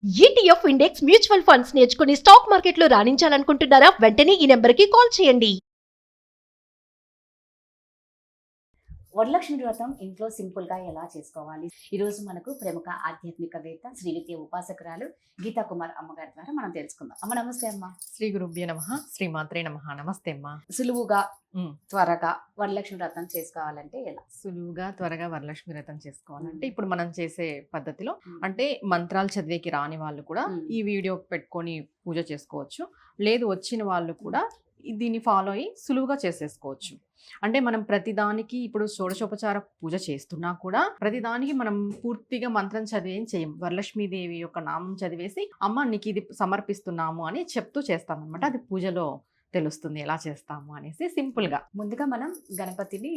ETF index mutual funds నేర్చుకుని stock మార్కెట్లో రాణించాలనుకుంటున్నారా? వెంటనే ఈ నెంబర్కి కాల్ చేయండి. వరలక్ష్మి వ్రతం ఇంట్లో సింపుల్ గా ఎలా చేసుకోవాలి? ఈ రోజు మనకు ప్రముఖ ఆధ్యాత్మికవేత్త శ్రీ విద్య ఉపాసకురాలు గీతా కుమార్ అమ్మగారి ద్వారా మనం తెలుసుకుందాం. అమ్మ నమస్తే అమ్మ. శ్రీ గురుభ్యో నమః, శ్రీ మాత్రే నమః. నమస్తే అమ్మా. సులువుగా త్వరగా వరలక్ష్మి వ్రతం చేసుకోవాలంటే ఎలా? సులువుగా త్వరగా వరలక్ష్మి వ్రతం చేసుకోవాలంటే ఇప్పుడు మనం చేసే పద్ధతిలో అంటే మంత్రాలు చదివేకి రాని వాళ్ళు కూడా ఈ వీడియో పెట్టుకొని పూజ చేసుకోవచ్చు. లేదు వచ్చిన వాళ్ళు కూడా దీన్ని ఫాలో అయ్యి సులువుగా చేసేసుకోవచ్చు. అంటే మనం ప్రతిదానికి ఇప్పుడు షోడశోపచార పూజ చేస్తున్నా కూడా ప్రతిదానికి మనం పూర్తిగా మంత్రం చదివేం చేయం. వరలక్ష్మీదేవి యొక్క నామం చదివేసి అమ్మ నీకు ఇది సమర్పిస్తున్నాము అని చెప్తూ చేస్తాం అనమాట. అది పూజలో తెలుస్తుంది ఎలా చేస్తాము అనేసి సింపుల్ గా. ముందుగా మనం గణపతిని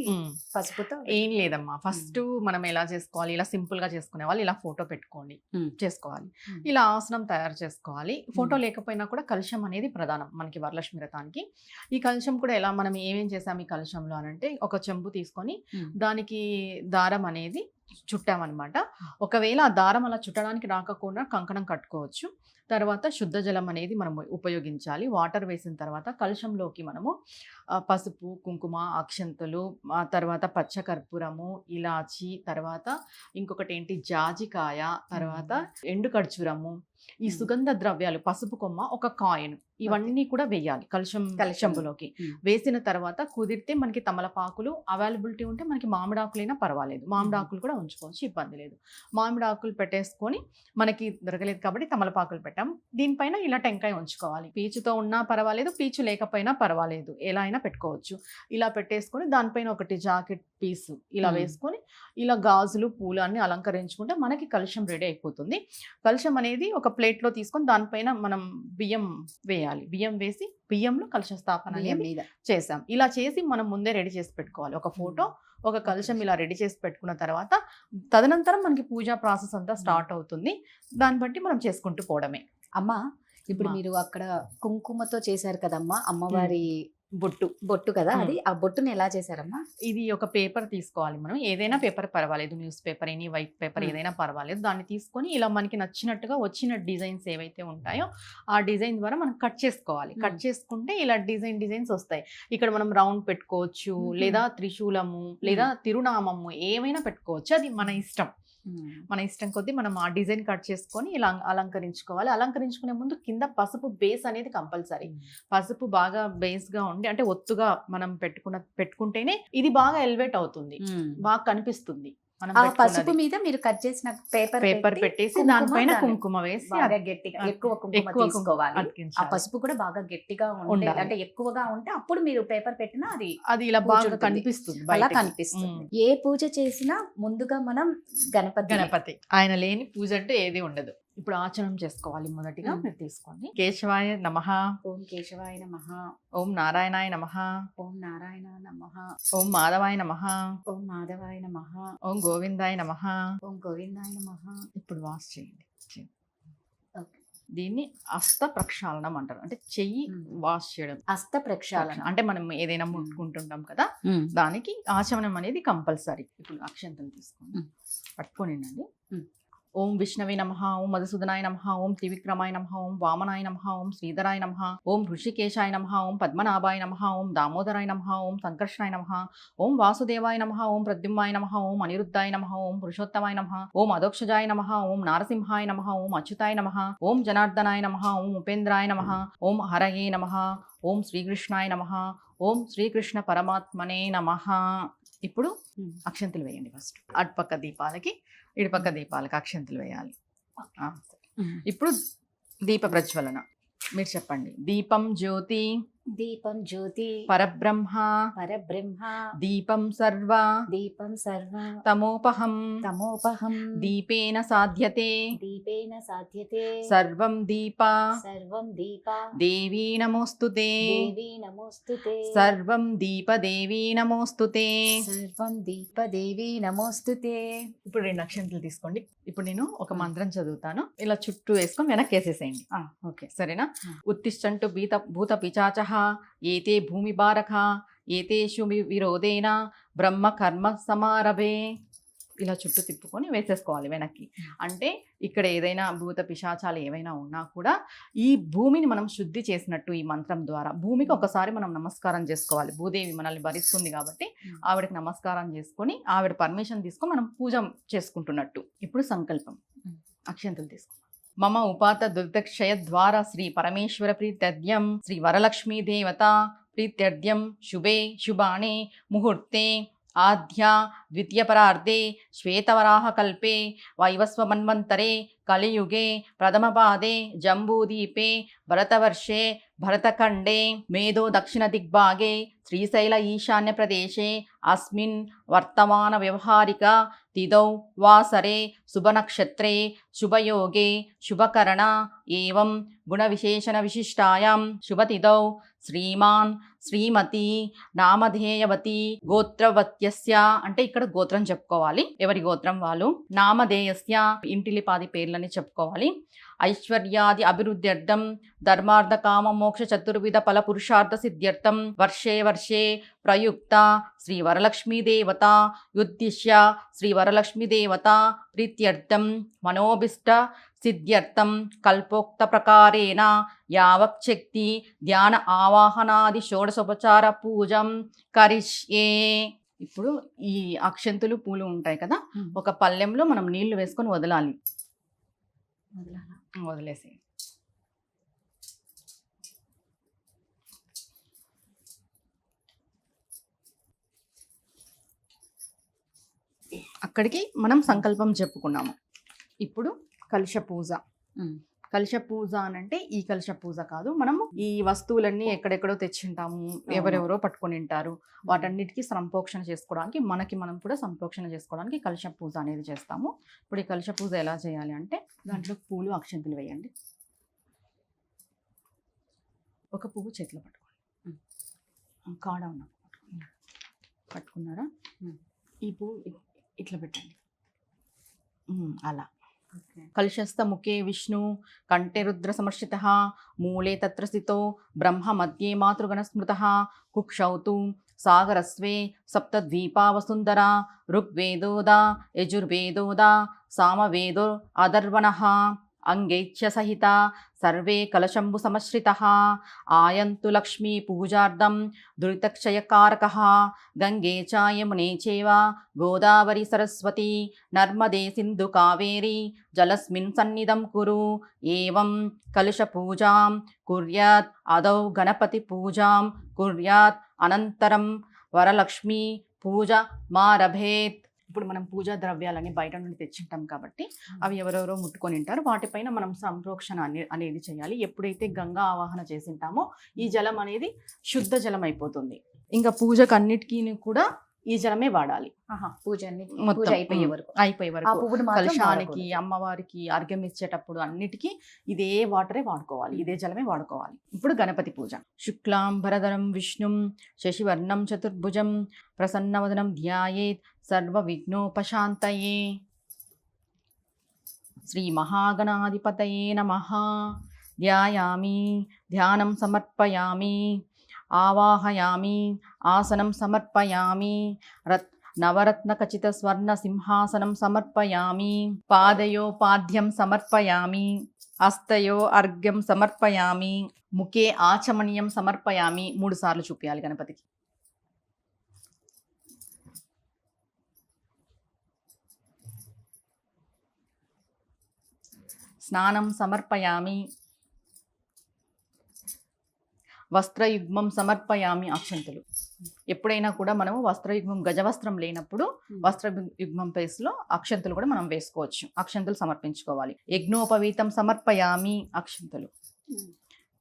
పసుపుతో ఏం లేదమ్మా, ఫస్ట్ మనం ఎలా చేసుకోవాలి, ఇలా సింపుల్ గా చేసుకునే వాళ్ళు ఇలా ఫోటో పెట్టుకోండి చేసుకోవాలి. ఇలా ఆసనం తయారు చేసుకోవాలి. ఫోటో లేకపోయినా కూడా కలశం అనేది ప్రధానం మనకి వరలక్ష్మి వ్రతానికి. ఈ కలశం కూడా ఎలా మనం ఏమేం చేసాం ఈ కలశంలో అనంటే ఒక చెంబు తీసుకొని దానికి దారం అనేది చుట్టామన్నమాట. ఒకవేళ ఆ దారం అలా చుట్టడానికి రాకపోయినా కంకణం కట్టుకోవచ్చు. తర్వాత శుద్ధ జలం అనేది మనం ఉపయోగించాలి. వాటర్ వేసిన తర్వాత కలశంలోకి మనము పసుపు, కుంకుమ, అక్షంతలు, తర్వాత పచ్చకర్పూరము, ఇలాచి, తర్వాత ఇంకొకటి ఏంటి జాజికాయ, తర్వాత ఎండు ఖర్జూరము, ఈ సుగంధ ద్రవ్యాలు, పసుపు కొమ్మ, ఒక కాయిన్, ఇవన్నీ కూడా వేయాలి కలశంలోకి. వేసిన తర్వాత కుదిరితే మనకి తమలపాకులు అవైలబిలిటీ ఉంటే మనకి మామిడాకులైనా పర్వాలేదు, మామిడాకులు కూడా ఉంచుకోవచ్చు, ఇబ్బంది లేదు. మామిడాకులు పెట్టేసుకొని మనకి దొరకలేదు కాబట్టి తమలపాకులు పెట్టాం. దీనిపైన ఇలా టెంకాయ ఉంచుకోవాలి. పీచుతో ఉన్నా పర్వాలేదు, పీచు లేకపోయినా పర్వాలేదు, ఎలా అయినా పెట్టుకోవచ్చు. ఇలా పెట్టేసుకొని దానిపైన ఒకటి జాకెట్ పీసు ఇలా వేసుకొని ఇలా గాజులు, పూలు అన్ని అలంకరించుకుంటే మనకి కలశం రెడీ అయిపోతుంది. కలశం అనేది ఒక ప్లేట్లో తీసుకొని దానిపైన మనం బియ్యం వేయాలి. బియ్యం వేసి బియ్యంలో కలశ స్థాపన అనేది చేసాం. ఇలా చేసి మనం ముందే రెడీ చేసి పెట్టుకోవాలి. ఒక ఫోటో, ఒక కలశం ఇలా రెడీ చేసి పెట్టుకున్న తర్వాత తదనంతరం మనకి పూజా ప్రాసెస్ అంతా స్టార్ట్ అవుతుంది. దాన్ని బట్టి మనం చేసుకుంటూ పోవడమే. అమ్మ, ఇప్పుడు మీరు అక్కడ కుంకుమతో చేశారు కదమ్మా అమ్మవారి బొట్టు కదా, అది ఆ బొట్టుని ఎలా చేశారమ్మా? ఇది ఒక పేపర్ తీసుకోవాలి మనం, ఏదైనా పేపర్ పర్వాలేదు, news paper, any white paper ఏదైనా పర్వాలేదు. దాన్ని తీసుకొని ఇలా మనకి నచ్చినట్టుగా వచ్చిన డిజైన్స్ ఏవైతే ఉంటాయో ఆ డిజైన్ ద్వారా మనం కట్ చేసుకోవాలి. కట్ చేసుకుంటే ఇలా డిజైన్స్ వస్తాయి. ఇక్కడ మనం రౌండ్ పెట్టుకోవచ్చు, లేదా త్రిశూలము, లేదా తిరునామము, ఏమైనా పెట్టుకోవచ్చు. అది మన ఇష్టం. మన ఇష్టం కొద్దీ మనం ఆ డిజైన్ కట్ చేసుకొని ఇలా అలంకరించుకోవాలి. అలంకరించుకునే ముందు కింద పసుపు బేస్ అనేది కంపల్సరీ. పసుపు బాగా బేస్ గా ఉండి అంటే ఒత్తుగా మనం పెట్టుకుంటేనే ఇది బాగా ఎలివేట్ అవుతుంది, బాగా కనిపిస్తుంది. ఆ పసుపు మీద మీరు కట్ చేసిన పేపర్ పెట్టేసి దానిపైన కుంకుమ వేసి గట్టిగా ఎక్కువ కుంకుమ తీసుకోవాలి. ఆ పసుపు కూడా బాగా గట్టిగా ఉండాలి, అంటే ఎక్కువగా ఉంటే అప్పుడు మీరు పేపర్ పెట్టినా అది ఇలా బాగా కనిపిస్తుంది, అలా కనిపిస్తుంది. ఏ పూజ చేసినా ముందుగా మనం గణపతి ఆయన లేని పూజ అంటే ఏది ఉండదు. ఇప్పుడు ఆచరణ చేసుకోవాలి. మొదటిగా మీరు తీసుకోండి. కేశవాయ నమః, ఓం కేశవాయ నమః, ఓం నారాయణాయ నమః, ఓం నారాయణ నమః, ఓం మాధవాయ నమః, ఓం మాధవాయ నమః, ఓం గోవిందాయ నమః, ఓం గోవిందాయ నమః. ఇప్పుడు వాష్ చేయండి. దీన్ని హస్త ప్రక్షాళనం అంటారు. అంటే చెయ్యి వాష్ చేయడం, హస్త ప్రక్షాళన. అంటే మనం ఏదైనా ముట్టుకుంటుంటాం కదా, దానికి ఆచమనం అనేది కంపల్సరీ. ఇప్పుడు అక్షంతలు తీసుకోండి, పట్టుకోనిండి. ఓం విష్ణవే నమః, ఓం మధుసూదనాయ నమః, ఓం త్రివిక్రమాయ నమః, ఓం వామనాయ నమః, ఓం శ్రీధరాయ నమః, ఓం ఋషికేశాయ నమః, ఓం పద్మనాభాయ నమః, ఓం దామోదరాయ నమః, ఓం సంకర్షణాయ నమః, ఓం వాసుదేవాయ నమః, ఓం ప్రద్యుమ్నాయ నమః, ఓం అనిరుద్ధాయ నమః, ఓం పురుషోత్తమాయ నమః, ఓం అధోక్షజాయ నమః, ఓం నారసింహాయ నమః, ఓం అచ్యుతాయ నమః, ఓం జనార్దనాయ నమః, ఓం ఉపేంద్రాయ నమః, ఓం హరయే నమః, ఓం శ్రీకృష్ణాయ నమః, ఓం శ్రీకృష్ణ పరమాత్మనే నమః. ఇప్పుడు అక్షంతలు వేయండి. ఫస్ట్ అటుపక్క దీపాలకి ఇటుపక్క దీపాలకి అక్షంతలు వేయాలి. ఇప్పుడు దీప ప్రజ్వలన మీరు చెప్పండి. దీపం జ్యోతి, దీపం జ్యోతి, పరబ్రహ్మ, పరబ్రహ్మ, దీపం సర్వ, దీపం సర్వ, తమోపహం, తమోపహం, దీపేన సాధ్యతే, దీపేన సాధ్యతే, సర్వం దీప, సర్వం దీప, దేవీ నమోస్తుతే, దేవీ నమోస్తుతే, సర్వం దీప దేవీ నమోస్తుతే, సర్వం దీప దేవీ నమోస్తుతే. ఇప్పుడు 2 అక్షంతలు తీసుకోండి. ఇప్పుడు నేను ఒక మంత్రం చదువుతాను, ఇలా చుట్టూ వేసుకొని వెనక్కి వేసేసేయండి. ఓకే, సరేనా? ఉత్తిష్టంటు భూత పిచాచః ఏతే భూమి బారఖ ఏతేషు విరోధేన బ్రహ్మ కర్మ సమారభే. ఇలా చుట్టూ తిప్పుకొని వేసేసుకోవాలి వెనక్కి. అంటే ఇక్కడ ఏదైనా భూత పిశాచాలు ఏవైనా ఉన్నా కూడా ఈ భూమిని మనం శుద్ధి చేసినట్టు ఈ మంత్రం ద్వారా. భూమికి ఒకసారి మనం నమస్కారం చేసుకోవాలి. భూదేవి మనల్ని భరిస్తుంది కాబట్టి ఆవిడకి నమస్కారం చేసుకొని ఆవిడ పర్మిషన్ తీసుకొని మనం పూజ చేసుకుంటున్నట్టు. ఇప్పుడు సంకల్పం. అక్షంతలు తీసుకున్నాం. మమ ఉపాత దుర్దక్షయ ద్వారా శ్రీ పరమేశ్వర ప్రీత్యర్థ్యం శ్రీ వరలక్ష్మీ దేవత ప్రీత్యర్థ్యం శుభే శుభాణే ముహూర్తే ఆద్య ద్వితీయపరార్ధే శ్వేతవరాహకల్పే వైవస్వమన్వంతరే కలియుగే ప్రథమపాదే జంబూదీపే భరతవర్షే భరతఖండే మేధో దక్షిణ దిగ్భాగే శ్రీశైల ఈశాన్య ప్రదేశే అస్మిన్ వర్తమాన వ్యవహారిక తిథౌ వాసరే శుభనక్షత్రే శుభయోగే శుభకరణ ఏవం గుణవిశేషణ విశిష్టాయాం శుభతిథౌ శ్రీమాన్ శ్రీమతి నామధేయవతి గోత్రవత్యస్య అంటే ఇక్కడ గోత్రం చెప్పుకోవాలి, ఎవరి గోత్రం వాళ్ళు. నామధేయస్య ఇంటిలిపాది పేర్లని చెప్పుకోవాలి. ఐశ్వర్యాది అభివృద్ధ్యర్థం ధర్మార్థ కామ మోక్ష చతుర్విధ ఫల పురుషార్థ సిద్ధ్యర్థం వర్షే వర్షే ప్రయుక్త శ్రీ వరలక్ష్మీ దేవత యుద్ధిష్య శ్రీ వరలక్ష్మీ దేవత ప్రీత్యర్థం మనోభిష్ట సిద్ధ్యర్థం కల్పోక్త ప్రకారేణ యావత్ శక్తి ధ్యాన ఆవాహనాది షోడశోపచార పూజం కరిష్యే. ఇప్పుడు ఈ అక్షంతులు పూలు ఉంటాయి కదా, ఒక పళ్ళెంలో మనం నీళ్లు వేసుకొని వదలాలి. వదిలేసి అక్కడికి మనం సంకల్పం చెప్పుకున్నాము. ఇప్పుడు కలశ పూజ. కలశ పూజ అనంటే ఈ కలశ పూజ కాదు, మనము ఈ వస్తువులన్నీ ఎక్కడెక్కడో తెచ్చింటాము, ఎవరెవరో పట్టుకొని ఉంటారు, వాటన్నిటికీ సంప్రోక్షణ చేసుకోవడానికి మనం కూడా సంప్రోక్షణ చేసుకోవడానికి కలశ పూజ అనేది చేస్తాము. ఇప్పుడు ఈ కలశ పూజ ఎలా చేయాలి అంటే దాంట్లో పూలు అక్షంతులు వేయండి. ఒక పువ్వు చేతిలో పట్టుకోండి, కాడ ఉన్న పట్టుకున్నారా, ఈ పువ్వు ఇట్లా పెట్టండి అలా. కలశస్థ ముఖే విష్ణు కంఠే రుద్ర సమర్షిత మూలే తత్ర స్థితో బ్రహ్మ మధ్యే మాతృగణ స్మృత కుక్షౌతు సాగరస్వే సప్తద్వీపా వసుంధర ఋగ్వేదోదా యజుర్వేదోదా సామవేదో అదర్వణః అంగైచ్ఛ సహిత సర్వే కలశంబు సమశ్రితః ఆయంతు లక్ష్మీ పూజార్థం దురితక్షయకారకః గంగే చ యమునే చైవ గోదావరి సరస్వతి నర్మదే సింధు కావేరి జలస్మిన్ సన్నిధం కురు. ఏవం కలశ పూజాం కుర్యాత్ అదౌ గణపతి పూజాం కుర్యాత్ అనంతరం వరలక్ష్మీ పూజ మారభేత్. ఇప్పుడు మనం పూజా ద్రవ్యాలని బయట నుండి తెచ్చింటాం కాబట్టి అవి ఎవరెవరో ముట్టుకొని ఉంటారు, వాటిపైన మనం సంప్రోక్షణ అనేది చేయాలి. ఎప్పుడైతే గంగా ఆవాహన చేసింటామో ఈ జలం అనేది శుద్ధ జలం అయిపోతుంది. ఇంకా పూజకు అన్నిటికీ కూడా ఈ జలమే వాడాలి. పూజ అయిపోయే వరకు కలశానికి అమ్మవారికి అర్ఘ్యం ఇచ్చేటప్పుడు అన్నిటికీ ఇదే వాటరే వాడుకోవాలి, ఇదే జలమే వాడుకోవాలి. ఇప్పుడు గణపతి పూజ. శుక్లాంబరధరం విష్ణుం శశివర్ణం చతుర్భుజం ప్రసన్నవదనం ధ్యాయేత్ సర్వ విఘ్నోపశాంతయే. శ్రీ మహాగణాధిపతయే నమః. ధ్యాయామి ధ్యానం సమర్పయామి ఆవాహయామి ఆసనం సమర్పయామి నవరత్నఖచిత స్వర్ణ సింహాసనం సమర్పయామి పాదయో పాద్యం సమర్పయామి హస్తయో అర్ఘ్యం సమర్పయామి ముఖే ఆచమనీయం సమర్పయామి. 3 సార్లు చూపించాలి గణపతికి. స్నానం సమర్పయామి వస్త్రయుగ్మం సమర్పయామి. అక్షంతులు ఎప్పుడైనా కూడా మనము వస్త్రయుగ్మం గజవస్త్రం లేనప్పుడు వస్త్రయుగ్మం ప్లేస్లో అక్షంతులు కూడా మనం వేసుకోవచ్చు. అక్షంతులు సమర్పించుకోవాలి. యజ్ఞోపవీతం సమర్పయామి. అక్షంతులు.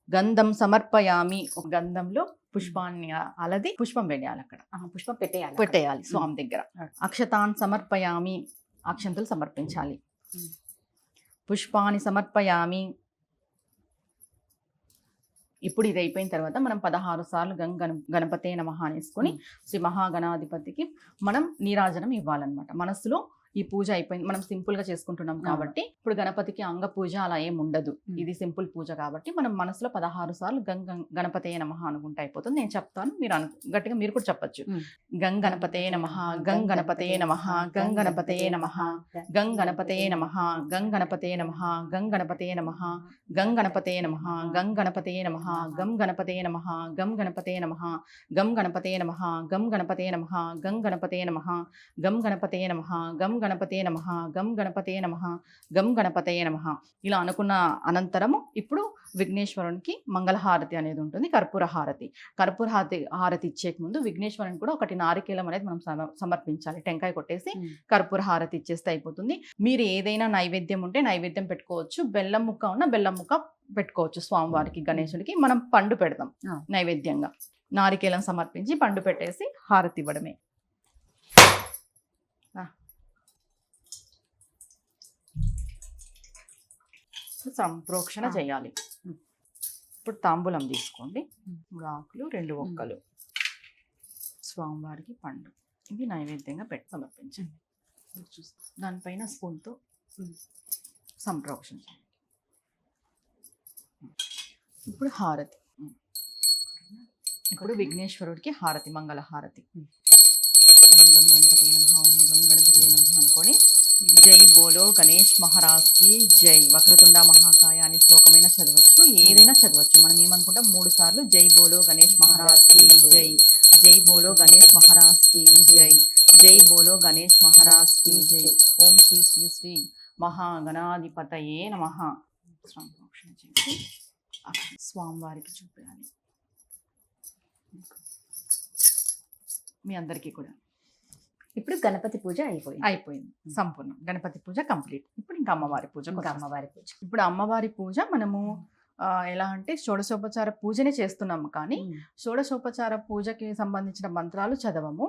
గంధం సమర్పయామి. ఒక గంధంలో పుష్పాన్ని అలది పుష్పం వేయాలి, అక్కడ పుష్పం పెట్టేయాలి స్వామి దగ్గర. అక్షతాన్ సమర్పయామి. అక్షంతులు సమర్పించాలి. పుష్పాన్ని సమర్పయామి. ఇప్పుడు ఇది అయిపోయిన తర్వాత మనం 16 సార్లు గణపతే నమః అనేసుకొని శ్రీ మహాగణాధిపతికి మనం నీరాజనం ఇవ్వాలన్నమాట. మనసులో ఈ పూజ అయిపోయింది, మనం సింపుల్ గా చేసుకుంటున్నాం కాబట్టి ఇప్పుడు గణపతికి అంగ పూజ అలా ఏం ఉండదు, ఇది సింపుల్ పూజ కాబట్టి మనం మనసులో 16 సార్లు గణపతయే నమః అనుకుంటే అయిపోతుంది. నేను చెప్తాను, మీరు గట్టిగా మీరు కూడా చెప్పొచ్చు. గణపతయే నమః, గణపతయే నమః, గణపతయే నమః, గణపతయే నమః, గణపతయే నమః, గణపతయే నమః, గణపతయే నమః, గణపతయే నమః, గణపతయే నమః, గణపతయే నమః, గణపతయే నమః, గణపతయే నమః, గణపతయే నమః, గణపతయే నమః, గణపతయే నమః, గణపతయే నమః, గణపతయే నమః. ఇలా అనుకున్న అనంతరము ఇప్పుడు విఘ్నేశ్వరునికి మంగళహారతి అనేది ఉంటుంది, కర్పూర హారతి. కర్పూర హారతి ఇచ్చే ముందు విఘ్నేశ్వరునికి కూడా ఒకటి నారికేలం అనేది మనం సమర్పించాలి. టెంకాయ కొట్టేసి కర్పూర హారతి ఇచ్చేస్తే అయిపోతుంది. మీరు ఏదైనా నైవేద్యం ఉంటే నైవేద్యం పెట్టుకోవచ్చు, బెల్లం ముక్క ఉన్న బెల్లం ముక్క పెట్టుకోవచ్చు. స్వామివారికి గణేశుడికి మనం పండు పెడతాం నైవేద్యంగా, నారికేలం సమర్పించి పండు పెట్టేసి హారతి ఇవ్వడమే. సంప్రోక్షణ చేయాలి. ఇప్పుడు తాంబూలం తీసుకోండి, 3 ఆకులు 2 ఒక్కలు, స్వామివారికి పండు, ఇవి నైవేద్యంగా పెట్టి సమర్పించండి. దానిపైన స్పూన్తో సంప్రోక్షణ చేయండి. ఇప్పుడు హారతి, ఇప్పుడు విఘ్నేశ్వరుడికి హారతి, మంగళ హారతి. ఓం గం గణపతి నమః, ఓం గం గణపతి నమః అనుకొని జై బోలో గణేష్ మహారాజ్ కి జై. వక్రతుండ మహాకాయ అనే శ్లోకమైనా చదవచ్చు, ఏదైనా చదవచ్చు. మనం ఏమనుకుంటాం 3 సార్లు జై బోలో గణేష్ మహారాజ్ కి జై, జై బోలో గణేష్ మహారాజ్ కి జై, జై బోలో గణేష్ మహారాజ్ కి జై. ఓం శ్రీ శ్రీ శ్రీ మహాగణాధిపతయే నమః. సంప్రోక్షణ చేసి స్వామివారికి చూపించాలి. మీ అందరికీ కూడా ఇప్పుడు గణపతి పూజ అయిపోయింది సంపూర్ణం. గణపతి పూజ కంప్లీట్. ఇప్పుడు ఇంకా అమ్మవారి పూజ. ఇప్పుడు అమ్మవారి పూజ మనము ఎలా అంటే షోడశోపచార పూజనే చేస్తున్నాము, కానీ షోడశోపచార పూజకి సంబంధించిన మంత్రాలు చదవము.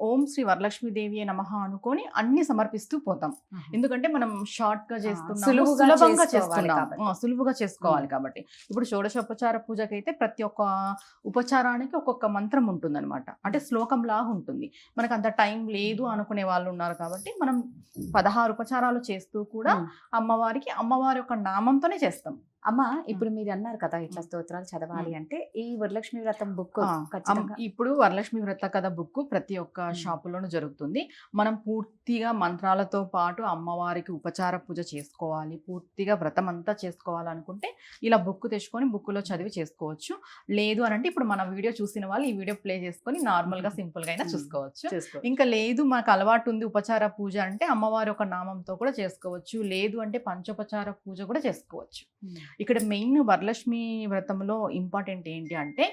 ఓం శ్రీ వరలక్ష్మీదేవి నమః అనుకొని అన్ని సమర్పిస్తూ పోతాం. ఎందుకంటే మనం షార్ట్ గా చేస్తున్నాం, సులభంగా చేస్తున్నాం, సులువుగా చేసుకోవాలి కాబట్టి. ఇప్పుడు షోడశోపచార పూజకైతే ప్రతి ఒక్క ఉపచారానికి ఒక్కొక్క మంత్రం ఉంటుంది అనమాట, అంటే శ్లోకం లాగా ఉంటుంది. మనకు అంత టైం లేదు అనుకునే వాళ్ళు ఉన్నారు కాబట్టి మనం 16 ఉపచారాలు చేస్తూ కూడా అమ్మవారి యొక్క నామంతోనే చేస్తాం. అమ్మ ఇప్పుడు మీరు అన్నారు కదా ఇట్లా స్తోత్రాలు చదవాలి అంటే, ఈ వరలక్ష్మి వ్రతం బుక్ ఇప్పుడు వరలక్ష్మి వ్రత కథ బుక్ ప్రతి ఒక్క షాపులోనూ జరుగుతుంది. మనం పూర్తిగా మంత్రాలతో పాటు అమ్మవారికి ఉపచార పూజ చేసుకోవాలి, పూర్తిగా వ్రతం అంతా చేసుకోవాలనుకుంటే ఇలా బుక్ తెచ్చుకొని బుక్లో చదివి చేసుకోవచ్చు. లేదు అని అంటే ఇప్పుడు మన వీడియో చూసిన వాళ్ళు ఈ వీడియో ప్లే చేసుకొని నార్మల్ గా సింపుల్ గా అయినా చూసుకోవచ్చు. ఇంకా లేదు మనకు అలవాటు ఉంది ఉపచార పూజ అంటే అమ్మవారి ఒక నామంతో కూడా చేసుకోవచ్చు, లేదు అంటే పంచోపచార పూజ కూడా చేసుకోవచ్చు. ఇక్కడ మెయిన్ వరలక్ష్మి వ్రతంలో ఇంపార్టెంట్ ఏంటి అంటే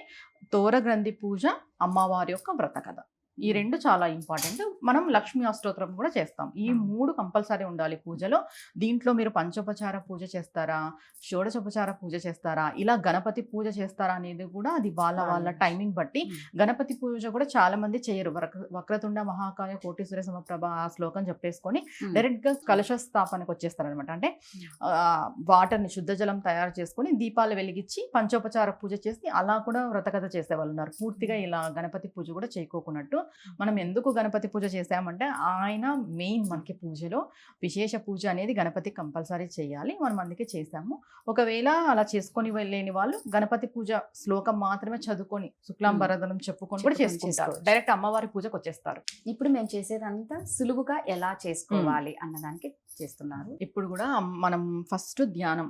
తోరగ్రంథి పూజ, అమ్మవారి యొక్క వ్రత కథ, ఈ 2 చాలా ఇంపార్టెంట్. మనం లక్ష్మీ అష్టోత్తరం కూడా చేస్తాం. ఈ 3 కంపల్సరీ ఉండాలి పూజలో. దీంట్లో మీరు పంచోపచార పూజ చేస్తారా, షోడశోపచార పూజ చేస్తారా, ఇలా గణపతి పూజ చేస్తారా అనేది కూడా అది వాళ్ళ టైమింగ్ బట్టి. గణపతి పూజ కూడా చాలా మంది చేయరు. వక్రతుండ మహాకాయ కోటి సూర్య సమప్రభ ఆ శ్లోకం చెప్పేసుకొని డైరెక్ట్ గా కలశ స్థాపనకు వచ్చేస్తారు అనమాట. అంటే వాటర్ని శుద్ధ జలం తయారు చేసుకొని దీపాలు వెలిగించి పంచోపచార పూజ చేసి అలా కూడా వ్రతకథ చేసే వాళ్ళు ఉన్నారు. పూర్తిగా ఇలా గణపతి పూజ కూడా చేయకోకున్నట్టు. మనం ఎందుకు గణపతి పూజ చేసామంటే ఆయన మెయిన్ మనకి పూజలో విశేష పూజ అనేది గణపతి కంపల్సరీ చేయాలి, మనం అందుకే చేసాము. ఒకవేళ అలా చేసుకొని వెళ్ళలేని వాళ్ళు గణపతి పూజ శ్లోకం మాత్రమే చదువుకొని శుక్లాంబరదనం చెప్పుకొని కూడా చేసుకుంటారు, డైరెక్ట్ అమ్మవారి పూజకు వచ్చేస్తారు. ఇప్పుడు మేము చేసేదంతా సులువుగా ఎలా చేసుకోవాలి అన్నదానికి చేస్తున్నారు. ఇప్పుడు కూడా మనం ఫస్ట్ ధ్యానం,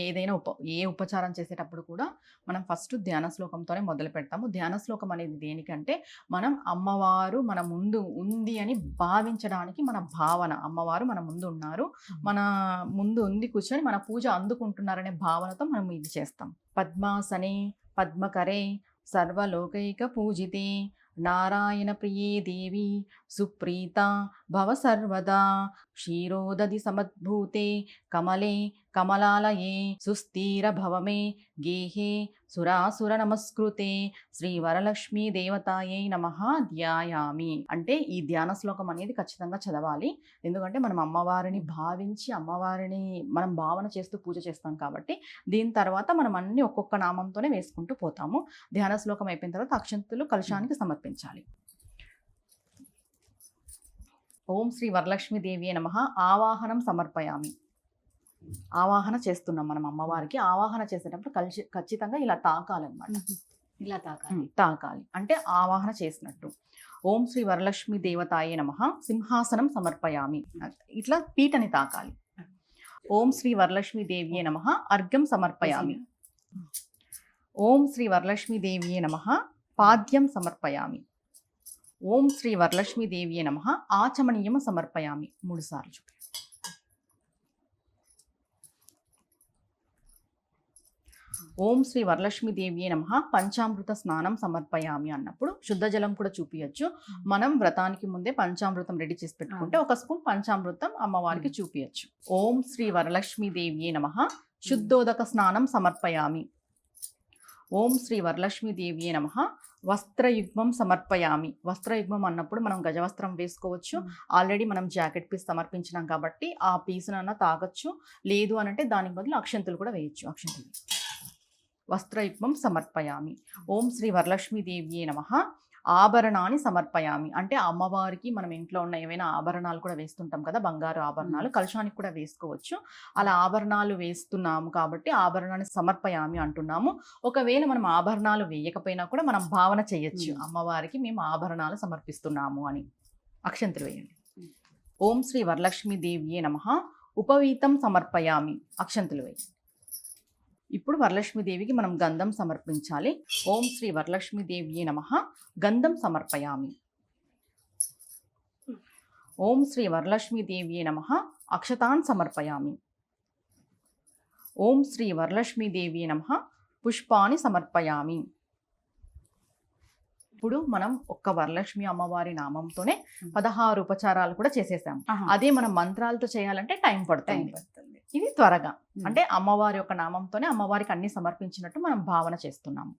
ఏదైనా ఏ ఉపచారం చేసేటప్పుడు కూడా మనం ఫస్ట్ ధ్యాన శ్లోకంతోనే మొదలు పెడతాము. ధ్యాన శ్లోకం అనేది దేనికంటే మనం అమ్మవారు మన ముందు ఉంది అని భావించడానికి మన భావన, అమ్మవారు మన ముందు ఉన్నారు, మన ముందు ఉంది కూర్చొని మన పూజ అందుకుంటున్నారనే భావనతో మనం ఇది చేస్తాం. పద్మాసనే పద్మకరే సర్వలోకైక పూజితే నారాయణ ప్రియే దేవి సుప్రీత భవ సర్వదా క్షీరోదధి సమద్భూతే కమలే కమలాలయే సుస్థిర భవమే గేహే సురాసుర నమస్కృతే శ్రీ వరలక్ష్మీ దేవతాయే నమః ధ్యాయామి. అంటే ఈ ధ్యాన శ్లోకం అనేది ఖచ్చితంగా చదవాలి. ఎందుకంటే మనం అమ్మవారిని భావించి అమ్మవారిని మనం భావన చేస్తూ పూజ చేస్తాం కాబట్టి దీని తర్వాత మనం అన్ని ఒక్కొక్క నామంతోనే వేసుకుంటూ పోతాము. ధ్యాన శ్లోకం అయిపోయిన తర్వాత అక్షంతులు కలశానికి సమర్పించాలి. ఓం శ్రీ వరలక్ష్మీదేవి నమః ఆవాహనం సమర్పయామి. ఆవాహన చేస్తున్నాం మనం అమ్మవారికి. ఆవాహన చేసేటప్పుడు ఖచ్చితంగా ఇలా తాకాలన్నమాట. ఇలా తాకాలి. తాకాలి అంటే ఆవాహన చేసినట్టు. ఓం శ్రీ వరలక్ష్మి దేవతాయే నమః సింహాసనం సమర్పయామి. ఇట్లా పీటని తాకాలి. ఓం శ్రీ వరలక్ష్మి దేవియే నమః అర్ఘ్యం సమర్పయామి. ఓం శ్రీ వరలక్ష్మి దేవియే నమః పాద్యం సమర్పయామి. ఓం శ్రీ వరలక్ష్మి దేవియే నమః ఆచమనీయం సమర్పయామి. 3 సార్లు. ఓం శ్రీ వరలక్ష్మీదేవియే నమః పంచామృత స్నానం సమర్పయామి అన్నప్పుడు శుద్ధ జలం కూడా చూపించచ్చు. మనం వ్రతానికి ముందే పంచామృతం రెడీ చేసి పెట్టుకుంటే 1 స్పూన్ పంచామృతం అమ్మవారికి చూపించచ్చు. ఓం శ్రీ వరలక్ష్మీదేవియే నమః శుద్ధోదక స్నానం సమర్పయామి. ఓం శ్రీ వరలక్ష్మీదేవియే నమః వస్త్రయుగ్మం సమర్పయామి. వస్త్రయుగ్మం అన్నప్పుడు మనం గజవస్త్రం వేసుకోవచ్చు. ఆల్రెడీ మనం జాకెట్ పీస్ సమర్పించినాం కాబట్టి ఆ పీసునన్నా తాగొచ్చు. లేదు అనంటే దానికి బదులు అక్షంతులు కూడా వేయచ్చు. అక్షంతులు వస్త్రయుగ్మం సమర్పయామి. ఓం శ్రీ వరలక్ష్మీదేవియే నమః ఆభరణాన్ని సమర్పయామి. అంటే అమ్మవారికి మనం ఇంట్లో ఉన్న ఏవైనా ఆభరణాలు కూడా వేస్తుంటాం కదా, బంగారు ఆభరణాలు కలశానికి కూడా వేసుకోవచ్చు. అలా ఆభరణాలు వేస్తున్నాము కాబట్టి ఆభరణాన్ని సమర్పయామి అంటున్నాము. ఒకవేళ మనం ఆభరణాలు వేయకపోయినా కూడా మనం భావన చేయొచ్చు, అమ్మవారికి మేము ఆభరణాలు సమర్పిస్తున్నాము అని. అక్షంతలు వేయండి. ఓం శ్రీ వరలక్ష్మీదేవియే నమః ఉపవీతం సమర్పయామి. అక్షంతలు వేయండి. ఇప్పుడు వరలక్ష్మీదేవికి మనం గంధం సమర్పించాలి. ఓం శ్రీ వరలక్ష్మీదేవియే నమః గంధం సమర్పయామి. ఓం శ్రీ వరలక్ష్మీదేవియే నమః అక్షతాన్ సమర్పయామి. ఓం శ్రీ వరలక్ష్మీదేవియే నమః పుష్పాని సమర్పయామి. ఇప్పుడు మనం ఒక్క వరలక్ష్మి అమ్మవారి నామంతోనే 16 ఉపచారాలు కూడా చేసేసాం. అదే మనం మంత్రాలతో చేయాలంటే టైం పడుతుంది. ఇది త్వరగా, అంటే అమ్మవారి యొక్క నామంతోనే అమ్మవారికి అన్ని సమర్పించినట్టు మనం భావన చేస్తున్నాము.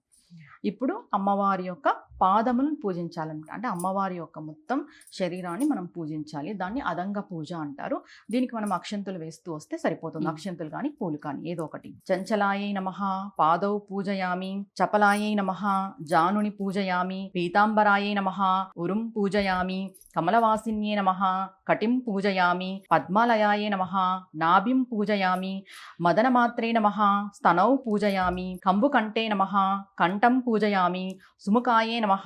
ఇప్పుడు అమ్మవారి యొక్క పాదములను పూజించాలన్నమాట. అంటే అమ్మవారి యొక్క మొత్తం శరీరాన్ని మనం పూజించాలి. దాన్ని అదంగ పూజ అంటారు. దీనికి మనం అక్షంతులు వేస్తూ వస్తే సరిపోతుంది. అక్షంతులు కానీ పూలు కానీ ఏదో ఒకటి. చంచలాయై నమః పాదౌ పూజయామి. చపలాయై నమః జానుని పూజయామి. పీతాంబరాయై నమః ఉరుం పూజయామి. కమలవాసిన్యే నమః కటిం పూజయామి. పద్మాలయాయే నమః నాభిం పూజయామి. మదనమాత్రే నమః స్తనౌ పూజయామి. కంబుకంఠే నమః కంఠం పూజయామి. సుముఖాయే నమః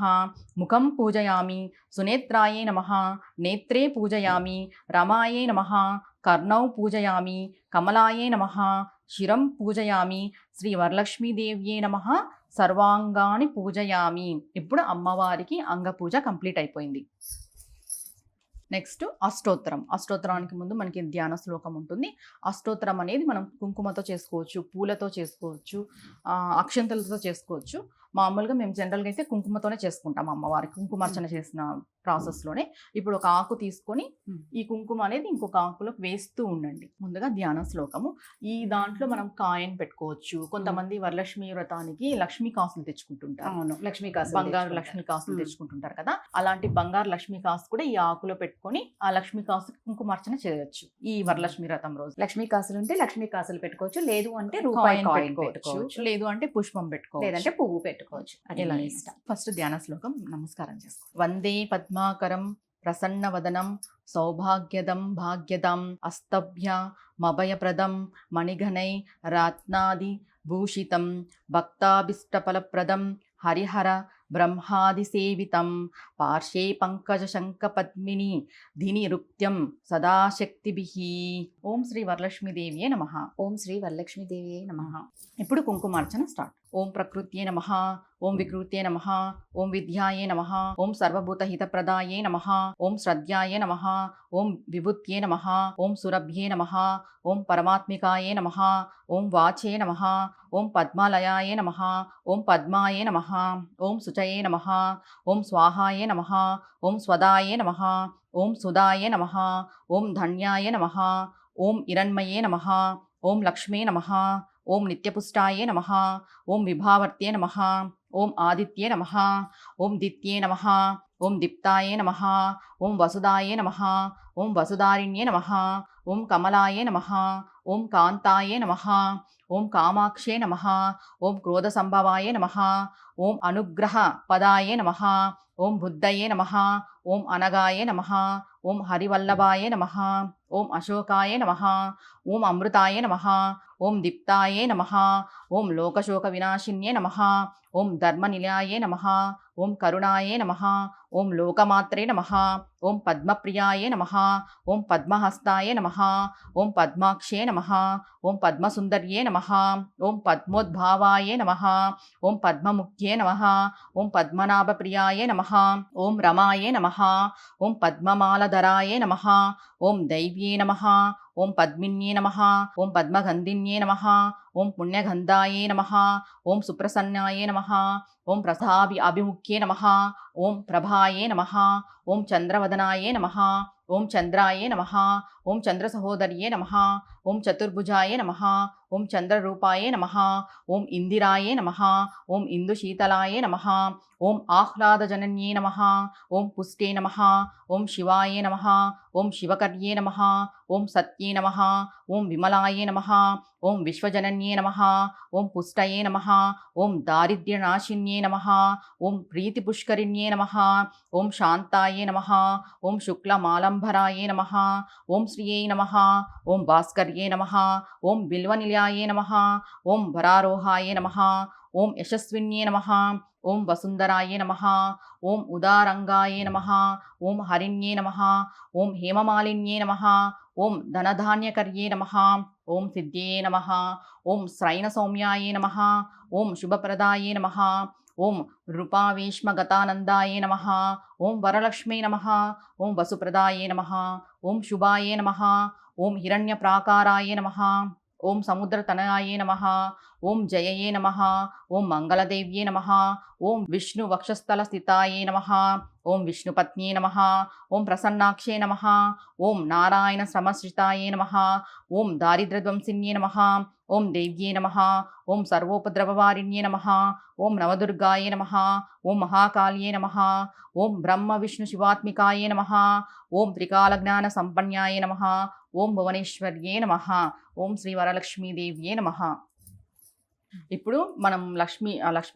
ముఖం పూజయామి. సునేత్రాయే నమః నేత్రే పూజయామి. రమాయే నమః కర్ణౌ పూజయామి. కమలాయే నమః శిరం పూజయామి. శ్రీ వరలక్ష్మీదేవ్యే నమః సర్వాంగాని పూజయామి. ఇప్పుడు అమ్మవారికి అంగపూజ కంప్లీట్ అయిపోయింది. నెక్స్ట్ అష్టోత్తరం. అష్టోత్తరానికి ముందు మనకి ధ్యాన శ్లోకం ఉంటుంది. అష్టోత్తరం అనేది మనం కుంకుమతో చేసుకోవచ్చు, పూలతో చేసుకోవచ్చు, అక్షంతలతో చేసుకోవచ్చు. మామూలుగా మేము జనరల్గా అయితే కుంకుమతోనే చేసుకుంటాం అమ్మవారికి. కుంకుమార్చన చేసిన ప్రాసెస్లోనే ఇప్పుడు ఒక ఆకు తీసుకొని ఈ కుంకుమ అనేది ఇంకొక ఆకులోకి వేస్తూ ఉండండి. ముందుగా ధ్యాన శ్లోకము. ఈ దాంట్లో మనం కాయిన్ పెట్టుకోవచ్చు. కొంతమంది వరలక్ష్మి వ్రతానికి లక్ష్మీ కాసులు తెచ్చుకుంటుంటారు. అవును, లక్ష్మీ కాసు, బంగారు లక్ష్మీ కాసులు తెచ్చుకుంటుంటారు కదా. అలాంటి బంగారు లక్ష్మీ కాసు కూడా ఈ ఆకులో పెట్టుకొని ఆ లక్ష్మీ కాసు కుంకుమార్చన చేయొచ్చు ఈ వరలక్ష్మి వ్రతం రోజు. లక్ష్మీ కాసులు ఉంటే లక్ష్మీ కాసులు పెట్టుకోవచ్చు. లేదు అంటే రూపాయి కాయిన్ పెట్టుకోవచ్చు. లేదు అంటే పుష్పం పెట్టుకోవచ్చు. లేదంటే పువ్వు పెట్టుకోవచ్చు. ఎలా ఇష్టం. ఫస్ట్ ధ్యాన శ్లోకం నమస్కారం చేసుకో. వందే పద్మాకరం ప్రసన్నవదనం సౌభాగ్యదం భాగ్యదం అస్తభ్య మభయప్రదం మణిఘనై రత్నాది భూషితం భక్తాభిష్టఫలప్రదం హరిహర బ్రహ్మాది సేవితం పార్శ్వే పంకజ శంఖ పద్మిని ధిని రుక్త్యం సదాశక్తిభిః. ఓం శ్రీ వరలక్ష్మీదేవియే నమః. ఓం శ్రీ వరలక్ష్మీదేవియే నమః. ఇప్పుడు కుంకుమార్చన స్టార్ట్. ఓం ప్రకృత్యే నమః. ఓం వికృత్యే నమః. ఓం విద్యాయే నమః. ఓం సర్వభూతహితప్రదాయే నమః. ఓం శ్రద్ధాయే నమః. ఓం విభూత్యే నమః. ఓం సురభ్యే నమః. ఓం పరమాత్మికాయే నమః. ఓం వాచే నమః. ఓం పద్మాలయాయే నమః. ఓం పద్మాయే నమః. ఓం శుచయే నమః. ఓం స్వాహాయే నమః. ఓం స్వదాయే నమః. ఓం సుదాయే నమః. ఓం ధన్యాయే నమః. ఓం హిరణ్మయే నమః. ఓం లక్ష్మే నమః. ఓం నిత్యపుష్టాయే నమః. ఓం విభావర్త్యే నమః. ఓం ఆదిత్యే నమః. ఓం దిత్యే నమః. ఓం దీప్తాయే నమః. ఓం వసుదాయే నమః. ఓం వసుదారిణ్యే నమః. ఓం కమలాయే నమః. ఓం కాంతాయే నమః. ఓం కామాక్షే నమః. ఓం క్రోధ సంభవాయే నమః. ఓం అనుగ్రహ పదాయే నమః. ఓం బుద్ధయే నమః, ఓం అనగాయే నమః, ఓం హరివల్లభాయే నమః, ఓం అశోకాయ నమః, ఓం అమృతాయ నమః, ఓం దీప్తాయే నమః, ఓం లోకశోక వినాశిన్యే నమః, ఓం ధర్మనిలయాయే నమః, ఓం కరుణాయే నమః, ఓం లోకమాత్రే నమః, ఓం పద్మప్రియాయే నమః, ఓం పద్మహస్తాయ నమః, ఓం పద్మాక్షే నమః, ఓం పద్మసుందర్యే నమః, ఓం పద్మోద్భావాయ నమః, ఓం పద్మముఖ్యే నమః, ఓం పద్మనాభప్రియాయ నమః, ఓం రమాయే నమః, ఓం పద్మమాలధరాయ నమః, ఓం దైవ్యే నమః, ఓం పద్మిన్యే నమః, ఓం పద్మగంధిన్యే నమః, ఓం పుణ్యగంధాయే నమః, ఓం సుప్రసన్నాయే నమః, ఓం అభిముఖ్యే నమః, ఓం ప్రభాయే నమః, ఓం చంద్రవదనాయే నమః, ఓం చంద్రాయే నమః, ఓం చంద్రసహోదర్యే నమః, ఓం చతుర్భుజాయే నమః, ఓం చంద్రరూపాయే నమః, ఓం ఇందిరాయే నమః, ఓం ఇందుశీతలాయే నమః, ఓం ఆహ్లాదజనన్యే నమః, ఓం పుష్టే నమః, ఓం శివాయే నమః, ఓం శివకర్యే నమః, ఓం సత్యే నమః, ఓం విమలాయే నమః, ఓం విశ్వజనన్యే నమః, ఓం పుష్టయే నమః, ఓం దారిద్ర్యనాశిన్యే నమః, ఓం ప్రీతిపుష్కరిణ్యే నమః, ఓం శాంతాయే నమః, ఓం శుక్లమాలంబరాయే నమః, ఓం శ్రియై నమః, ఓం భాస్కర్యే నమః, ఓం బిల్వనిలయాయే నమః, ఓం వరారోహాయే నమః, ఓం యశస్విన్యే నమః, ఓం వసుంధరాయే నమః, ఓం ఉదారంగాయే నమః, ఓం హరిణ్యే నమః, ఓం హేమమాలిన్యే నమః, ఓం ధనధాన్యకర్యే నమః, ఓం సిద్ధ్యే నమః, ఓం శ్రైనసౌమ్యాయే నమః, ఓం శుభప్రదాయే నమః, ఓం రూపావేష్మగతానందాయే నమః, ఓం వరలక్ష్మీ నమః, ఓం వసుప్రదాయే నమః, ఓం శుభాయే నమః, ఓం హిరణ్యప్రాకారాయే నమః, ఓం సముద్రతనయాయే నమః, ఓం జయయే నమః, ఓం మంగళదేవ్యే నమః, ఓం విష్ణు వక్షస్థల స్థితాయే నమః, ఓం విష్ణుపత్న్యే నమః, ఓం ప్రసన్నాక్షే నమః, ఓం నారాయణ శ్రమశ్రితాయే నమః, ఓం దారిద్ర్యధ్వంసిన్యే నమః, ఓం దేవ్యే నమః, ఓం సర్వోపద్రవవారిణ్యే నమః, ఓం నవదుర్గాయే నమః, ఓం మహాకాళ్యే నమః, ఓం బ్రహ్మ విష్ణు శివాత్మికాయే నమః, ఓం త్రికాలజ్ఞాన సంపన్యాయే నమః, ఓం భువనేశ్వర్యే నమః, ఓం శ్రీ వరలక్ష్మీదేవ్యే నమః. ఇప్పుడు మనం లక్ష్మీ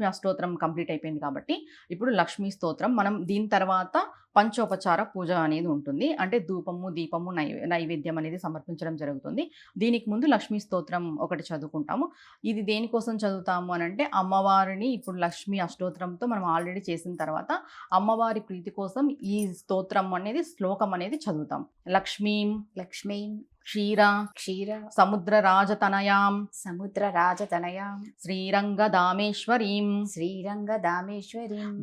అష్టోత్తరం కంప్లీట్ అయిపోయింది కాబట్టి ఇప్పుడు లక్ష్మీ స్తోత్రం మనం దీని తర్వాత పంచోపచార పూజ అనేది ఉంటుంది. అంటే ధూపము దీపము నైవేద్యం అనేది సమర్పించడం జరుగుతుంది. దీనికి ముందు లక్ష్మీ స్తోత్రం ఒకటి చదువుకుంటాము. ఇది దేనికోసం చదువుతాము అని అంటే అమ్మవారిని ఇప్పుడు లక్ష్మీ అష్టోత్తరంతో మనం ఆల్రెడీ చేసిన తర్వాత అమ్మవారి ప్రీతి కోసం ఈ స్తోత్రం అనేది శ్లోకం అనేది చదువుతాం. లక్ష్మీం క్షీర సముద్రరాజతనయాం శ్రీరంగదామేశ్వరీం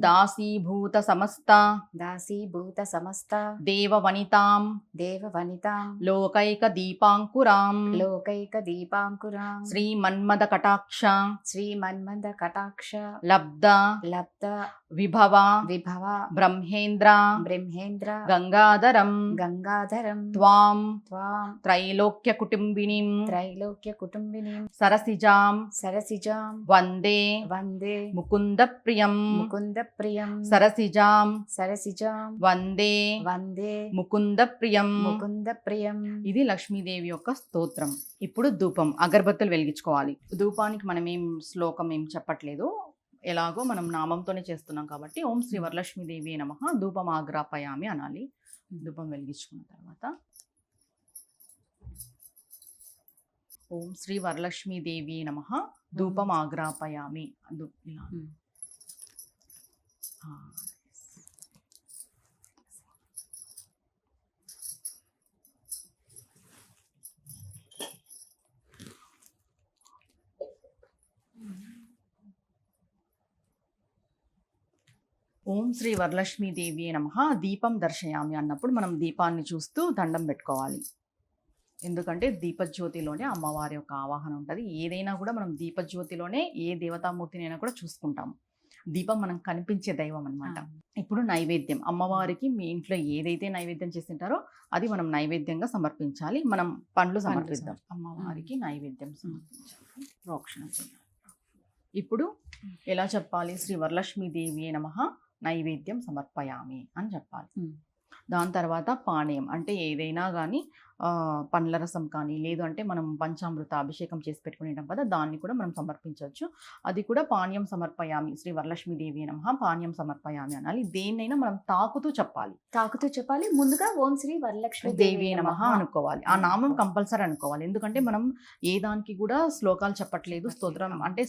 దాసీభూత సమస్త దేవవనితాం లోకైక దీపాంకురాం శ్రీమన్మద కటాక్ష లబ్ధ విభవ బ్రహ్మేంద్ర గంగాధరం త్వాం త్రైలోక్య కుటుంబినీం సరసిజాం వందే ముకుంద ప్రియం సరసిజాం వందే ముకుంద ప్రియం. ఇది లక్ష్మీదేవి యొక్క స్తోత్రం. ఇప్పుడు ధూపం అగరబత్తులు వెలిగించుకోవాలి. ధూపానికి మనం శ్లోకం ఏం చెప్పట్లేదు, ఎలాగో మనం నామంతోనే చేస్తున్నాం కాబట్టి ఓం శ్రీ వరలక్ష్మీదేవి నమః ధూపం ఆగ్రాపయామి అనాలి. ధూపం వెలిగించుకున్న తర్వాత ఓం శ్రీ వరలక్ష్మీదేవి నమః ధూపం ఆగ్రాపయామి. ఓం శ్రీ వరలక్ష్మీదేవి నమః దీపం దర్శయామి అన్నప్పుడు మనం దీపాన్ని చూస్తూ దండం పెట్టుకోవాలి. ఎందుకంటే దీపజ్యోతిలోనే అమ్మవారి యొక్క ఆవాహన ఉంటుంది. ఏదైనా కూడా మనం దీపజ్యోతిలోనే ఏ దేవతామూర్తినైనా కూడా చూసుకుంటాము. దీపం మనం కనిపించే దైవం అన్నమాట. ఇప్పుడు నైవేద్యం అమ్మవారికి మీ ఇంట్లో ఏదైతే నైవేద్యం చేసింటారో అది మనం నైవేద్యంగా సమర్పించాలి. మనం పండ్లు సమర్పిద్దాం. అమ్మవారికి నైవేద్యం సమర్పించాలి, ప్రోక్షణ చేయాలి. ఇప్పుడు ఎలా చెప్పాలి? శ్రీ వరలక్ష్మీదేవి నమః నైవేద్యం సమర్పయామి అని చెప్పాలి. దాని తర్వాత పానీయం అంటే ఏదైనా కానీ పండ్ల రసం కానీ లేదు అంటే మనం పంచామృత అభిషేకం చేసి పెట్టుకునేటాం కదా, దాన్ని కూడా మనం సమర్పించవచ్చు. అది కూడా పానీయం సమర్పయామి శ్రీ వరలక్ష్మీదేవి నమః పానీయం సమర్పయామి అనాలి. దేన్నైనా మనం తాకుతూ చెప్పాలి. ముందుగా ఓం శ్రీ వరలక్ష్మి దేవి నమః అనుకోవాలి. ఆ నామం కంపల్సరీ అనుకోవాలి. ఎందుకంటే మనం ఏ దానికి కూడా శ్లోకాలు చెప్పట్లేదు, స్తోత్రం అంటే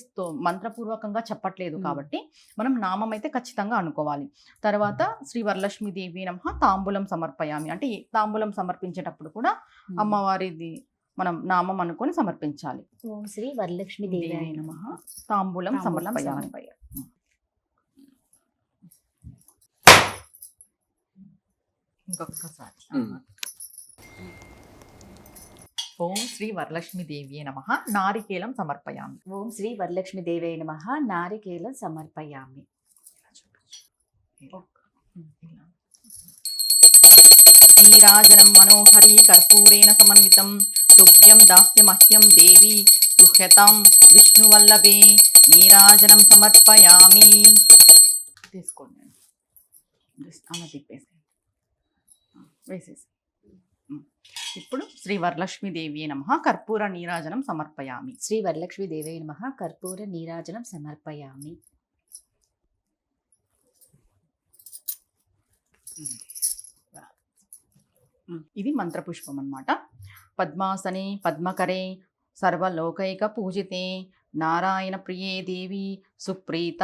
మంత్రపూర్వకంగా చెప్పట్లేదు కాబట్టి మనం నామం అయితే ఖచ్చితంగా అనుకోవాలి. తర్వాత శ్రీ వరలక్ష్మి దేవి నమః తాంబూలం సమర్పయామి అంటే తాంబూలం సమర్పించేటప్పుడు కూడా అమ్మవారిది మనం నామం అనుకొని సమర్పించాలి. ఓం శ్రీ వరలక్ష్మి దేవి నమః తాంబూలం సమర్పయామి. ఇంకొకసారి ఓం శ్రీ వరలక్ష్మి దేవి నమః నారికేలం సమర్పయామి. ఓం శ్రీ వరలక్ష్మి దేవి నమః నారికేలం సమర్పయామి. నీరాజనం మనోహరి కర్పూరేణ సమన్వితం తుభ్యం దాస్యమహ్యం దేవి గృహ్యతాం విష్ణువల్లభే నీరాజనం సమర్పయామి. తీసుకోండి, అలా తిప్పేసి వేసేసి. ఇప్పుడు శ్రీ వరలక్ష్మి దేవి నమః కర్పూర నీరాజనం సమర్పయామి. శ్రీ వరలక్ష్మి దేవి నమః కర్పూర నీరాజనం సమర్పయామి. ఇది మంత్రపుష్పం అన్నమాట. పద్మాసనే పద్మకరే సర్వలోకైక పూజితే నారాయణ ప్రియే దేవి సుప్రీత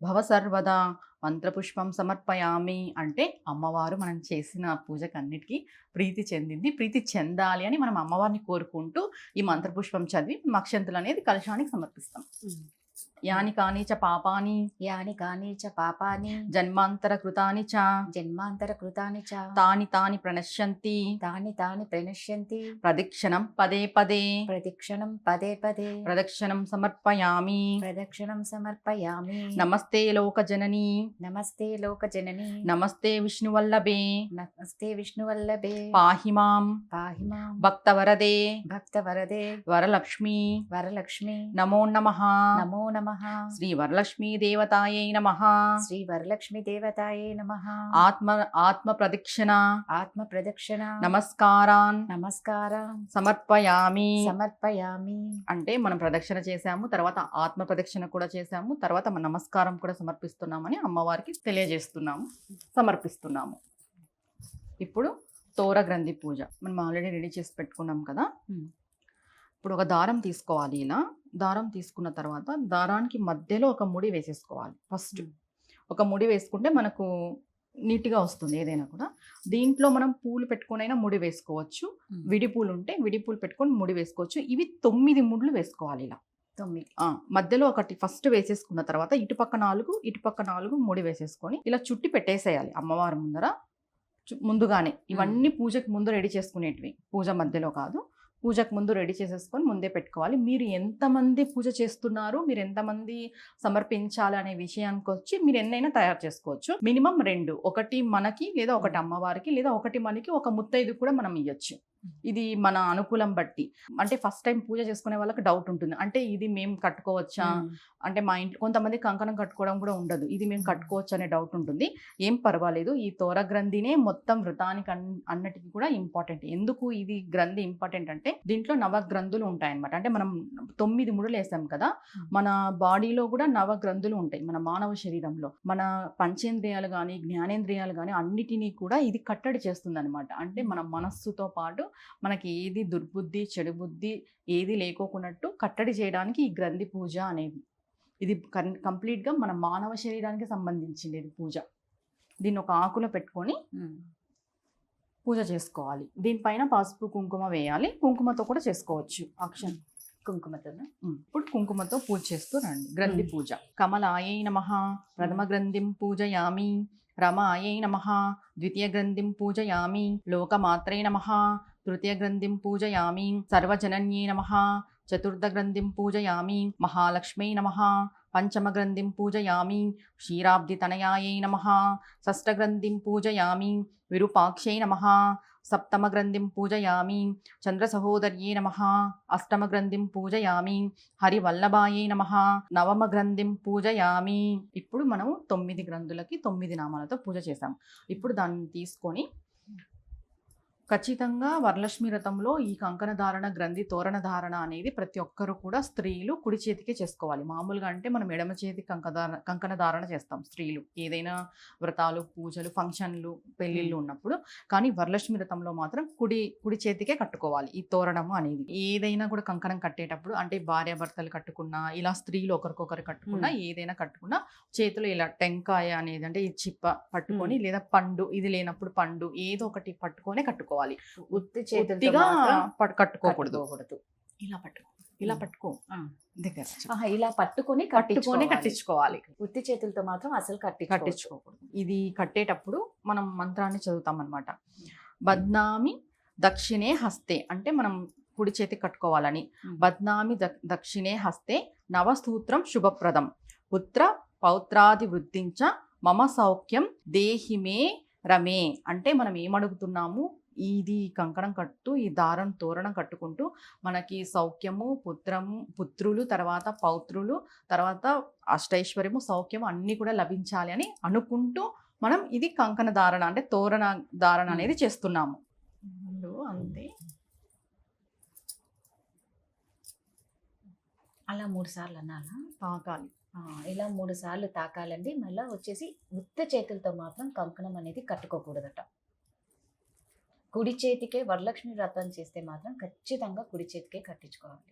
భవ సర్వదా మంత్రపుష్పం సమర్పయామి అంటే అమ్మవారు మనం చేసిన పూజకన్నిటికీ ప్రీతి చెందింది, ప్రీతి చెందాలి అని మనం అమ్మవారిని కోరుకుంటూ ఈ మంత్రపుష్పం చదివి అక్షంతలు అనేది కలశానికి సమర్పిస్తాం. యాని కాని చ పాపాని జన్మాంతర కృతాని చ తాని ప్రణశ్యంతి ప్రదక్షిణం పదే పదే ప్రదక్షిణం సమర్పయామి. నమస్తే లోక జనని నమస్తే విష్ణువల్లభే పాహి మాం భక్తవరదే వరలక్ష్మి నమో నమః. శ్రీ వరలక్ష్మీ దేవతాయై నమః. ఆత్మ ప్రదక్షిణ నమస్కారాన్ సమర్పయామి. అంటే మనం ప్రదక్షిణ చేశాము, తర్వాత ఆత్మ ప్రదక్షిణ కూడా చేశాము, తర్వాత మన నమస్కారం కూడా సమర్పిస్తున్నామని అమ్మవారికి తెలియజేస్తున్నాము, సమర్పిస్తున్నాము. ఇప్పుడు తోర గ్రంథి పూజ మనం ఆల్రెడీ రెడీ చేసి పెట్టుకున్నాం కదా. ఇప్పుడు ఒక దారం తీసుకోవాలి. ఇలా దారం తీసుకున్న తర్వాత దారానికి మధ్యలో ఒక ముడి వేసేసుకోవాలి. ఫస్ట్ ఒక ముడి వేసుకుంటే మనకు నీట్గా వస్తుంది ఏదైనా కూడా. దీంట్లో మనం పూలు పెట్టుకునైనా ముడి వేసుకోవచ్చు, విడి పూలు ఉంటే విడి పూలు పెట్టుకొని ముడి వేసుకోవచ్చు. ఇవి 9 ముడులు వేసుకోవాలి. ఇలా 9 మధ్యలో ఒకటి ఫస్ట్ వేసేసుకున్న తర్వాత ఇటుపక్క 4 ముడి వేసేసుకొని ఇలా చుట్టి పెట్టేసేయాలి అమ్మవారి ముందర ముందుగానే. ఇవన్నీ పూజకు ముందు రెడీ చేసుకునేటివి, పూజ మధ్యలో కాదు. పూజకు ముందు రెడీ చేసేసుకొని ముందే పెట్టుకోవాలి. మీరు ఎంతమంది పూజ చేస్తున్నారు, మీరు ఎంతమంది సమర్పించాలి అనే విషయానికి వచ్చి మీరు ఎన్నైనా తయారు చేసుకోవచ్చు. మినిమం 2, ఒకటి మనకి లేదా ఒకటి అమ్మవారికి లేదా ఒకటి మనకి, ఒక ముత్తైదు కూడా మనం ఇవ్వచ్చు. ఇది మన అనుకూలం బట్టి. అంటే ఫస్ట్ టైం పూజ చేసుకునే వాళ్ళకి డౌట్ ఉంటుంది, అంటే ఇది మేము కట్టుకోవచ్చా, అంటే మా ఇంట్లో కొంతమంది కంకణం కట్టుకోవడం కూడా ఉండదు, ఇది మేము కట్టుకోవచ్చు అనే డౌట్ ఉంటుంది. ఏం పర్వాలేదు, ఈ తోర గ్రంథినే మొత్తం వ్రతానికి అన్నటికి కూడా ఇంపార్టెంట్. ఎందుకు ఇది గ్రంథి ఇంపార్టెంట్ అంటే దీంట్లో 9 గ్రంథులు ఉంటాయన్నమాట. అంటే మనం 9 ముడులు వేసాం కదా, మన బాడీలో కూడా 9 గ్రంథులు ఉంటాయి. మన మానవ శరీరంలో మన పంచేంద్రియాలు కానీ జ్ఞానేంద్రియాలు కానీ అన్నిటినీ కూడా ఇది కట్టడి చేస్తుంది అనమాట. అంటే మన మనస్సుతో పాటు మనకి ఏది దుర్బుద్ధి చెడు బుద్ధి ఏది లేకోకున్నట్టు కట్టడి చేయడానికి ఈ గ్రంథి పూజ అనేది. ఇది కంప్లీట్గా మన మానవ శరీరానికి సంబంధించింది ఇది పూజ. దీన్ని ఒక ఆకులో పెట్టుకొని పూజ చేసుకోవాలి. దీనిపైన పసుపు కుంకుమ వేయాలి, కుంకుమతో కూడా చేసుకోవచ్చు. అక్షం కుంకుమతో ఇప్పుడు కుంకుమతో పూజ చేస్తూ రండి. గ్రంథి పూజ. కమలాయై నమః ప్రథమ గ్రంథిం పూజయామి, రమాయై నమః ద్వితీయ గ్రంథిం పూజయామి, లోకమాత్రే నమః తృతీయ గ్రంథిం పూజయామి, సర్వజనన్యై నమః చతుర్థ గ్రంథిం పూజయామి, మహాలక్ష్మీ నమః పంచమ గ్రంథిం పూజయామి, క్షీరాబ్ది తనయాయై నమః షష్ఠ గ్రంథిం పూజయామి, విరూపాక్షై నమః సప్తమ గ్రంథిం పూజయామి, చంద్ర సహోదర్యై నమః అష్టమ గ్రంథిం పూజయామి, హరివల్లభాయై నమః నవమ గ్రంథిం పూజయామి. ఇప్పుడు మనము 9 గ్రంథులకి 9 నామాలతో పూజ చేసాం. ఇప్పుడు దాన్ని తీసుకొని ఖచ్చితంగా వరలక్ష్మి వ్రతంలో ఈ కంకణ ధారణ, గ్రంథి తోరణ ధారణ అనేది ప్రతి ఒక్కరు కూడా స్త్రీలు కుడి చేతికే చేసుకోవాలి. మామూలుగా అంటే మనం ఎడమ చేతి కంకణ ధారణ చేస్తాం స్త్రీలు ఏదైనా వ్రతాలు, పూజలు, ఫంక్షన్లు, పెళ్ళిళ్ళు ఉన్నప్పుడు. కానీ వరలక్ష్మి వ్రతంలో మాత్రం కుడి చేతికే కట్టుకోవాలి ఈ తోరణము అనేది. ఏదైనా కూడా కంకణం కట్టేటప్పుడు అంటే భార్యాభర్తలు కట్టుకున్నా, ఇలా స్త్రీలు ఒకరికొకరు కట్టుకున్నా, ఏదైనా కట్టుకున్నా చేతిలో ఇలా టెంకాయ అనేది అంటే ఈ చిప్ప పట్టుకొని, లేదా పండు, ఇది లేనప్పుడు పండు ఏదో ఒకటి పట్టుకొని కట్టుకోవాలి. ఉత్తి చేతులతో ఉత్తిగా మాత్రం కట్టుకోకూడదు. ఇలా ఇలా పట్టుకో దగ్గర ఇలా పట్టుకొని కట్టించుకోవాలి. ఉత్తి చేతులతో మాత్రం అసలు కట్టించుకోకూడదు. ఇది కట్టేటప్పుడు మనం మంత్రాన్ని చదువుతాం అన్నమాట. బద్నామి దక్షిణే హస్తే అంటే మనం కుడి చేతి కట్టుకోవాలని. బద్నామి దక్షిణే హస్తే నవసూత్రం శుభప్రదం పుత్ర పౌత్రాది వృద్ధించ మమ సౌఖ్యం దేహిమే రమే అంటే మనం ఏమడుగుతున్నాము, ఇది కంకణం కట్టు, ఈ దారం తోరణం కట్టుకుంటూ మనకి సౌఖ్యము, పుత్రులు, తర్వాత పౌత్రులు, తర్వాత అష్టైశ్వర్యము, సౌఖ్యము అన్నీ కూడా లభించాలి అని అనుకుంటూ మనం ఇది కంకణ ధారణ అంటే తోరణ ధారణ అనేది చేస్తున్నాము. అంతే. అలా 3 సార్లు అనాలా? తాకాలి. ఇలా 3 సార్లు తాకాలండి. మళ్ళీ వచ్చేసి ఉత్త చేతులతో మాత్రం కంకణం అనేది కట్టుకోకూడదట. కుడి చేతికే వరలక్ష్మి వ్రతం చేస్తే మాత్రం ఖచ్చితంగా కుడి చేతికే కట్టించుకోవాలి.